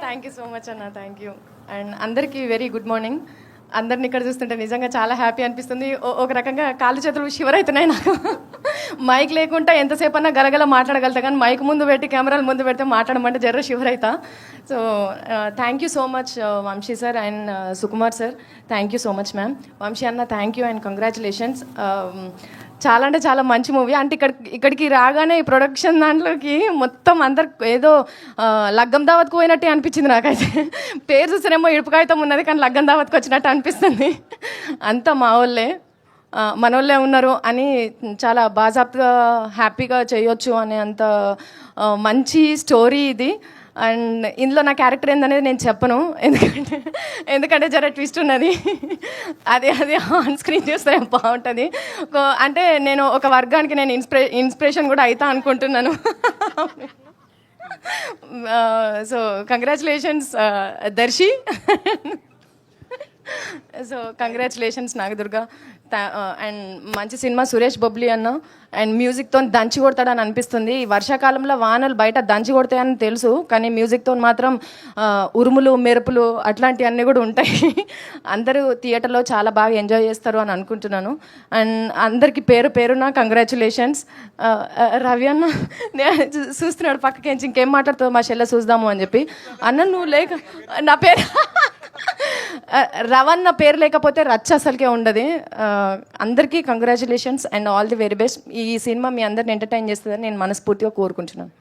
Thank you so much అన్న, thank you. And అందరికీ very good morning. అందరిని ఇక్కడ చూస్తుంటే నిజంగా చాలా హ్యాపీ అనిపిస్తుంది. ఒక రకంగా కాళ్ళు చేతులు షివర్ అవుతున్నాయి నాకు. మైక్ లేకుండా ఎంతసేపు అన్నా గలగల మాట్లాడగలుగుతా, కానీ మైక్ ముందు పెట్టి కెమెరాల ముందు పెడితే మాట్లాడమంటే జర్ర షివర్ అవుతా. So thank you so much Vamshi sir and Sukumar sir, thank you so much ma'am. Vamshi అన్న థ్యాంక్ యూ అండ్ కంగ్రాచులేషన్స్. చాలా అంటే చాలా మంచి మూవీ. అంటే ఇక్కడికి రాగానే ఈ ప్రొడక్షన్ దాంట్లోకి మొత్తం అందరు ఏదో లగ్గం దావత్కు పోయినట్టే అనిపించింది నాకైతే. పేరు చూస్తేనేమో ఇడుపుకాయితం ఉన్నది, కానీ లగ్గం దావత్కి వచ్చినట్టు అనిపిస్తుంది. అంతా మా వాళ్ళే, మన వాళ్ళే ఉన్నారు అని చాలా బాజాప్గా హ్యాపీగా చేయొచ్చు అనే అంత మంచి స్టోరీ ఇది. అండ్ ఇందులో నా క్యారెక్టర్ ఏందనేది నేను చెప్పను, ఎందుకంటే జర ట్విస్ట్ ఉన్నది. అది ఆన్ స్క్రీన్ చూస్తే బాగుంటుంది. అంటే నేను ఒక వర్గానికి నేను ఇన్స్పిరేషన్ కూడా అవుతా అనుకుంటున్నాను. So congratulations Darshi. So congratulations Nagadurga. And మంచి సినిమా సురేష్ బొబ్లీ అన్న. అండ్ మ్యూజిక్తో దంచి కొడతాడని అనిపిస్తుంది. ఈ వర్షాకాలంలో వానలు బయట దంచి కొడతాయని తెలుసు, కానీ మ్యూజిక్తో మాత్రం ఉరుములు మెరుపులు అట్లాంటివన్నీ కూడా ఉంటాయి. అందరూ థియేటర్లో చాలా బాగా ఎంజాయ్ చేస్తారు అని అనుకుంటున్నాను. అండ్ అందరికీ పేరు పేరున కంగ్రాచులేషన్స్. రవి అన్న చూస్తున్నాడు పక్కకి, ఇంకేం మాట్లాడుతావు మా చెల్లె చూద్దాము అని చెప్పి. అన్న నువ్వు లేక నా పేరు రవన్న పేరు లేకపోతే రచ్చ అసలుకే ఉండదు. అందరికీ congratulations and all the very best. ఈ సినిమా మీ అందరిని ఎంటర్టైన్ చేస్తుందని నేను మనస్ఫూర్తిగా కోరుకుంటున్నాను.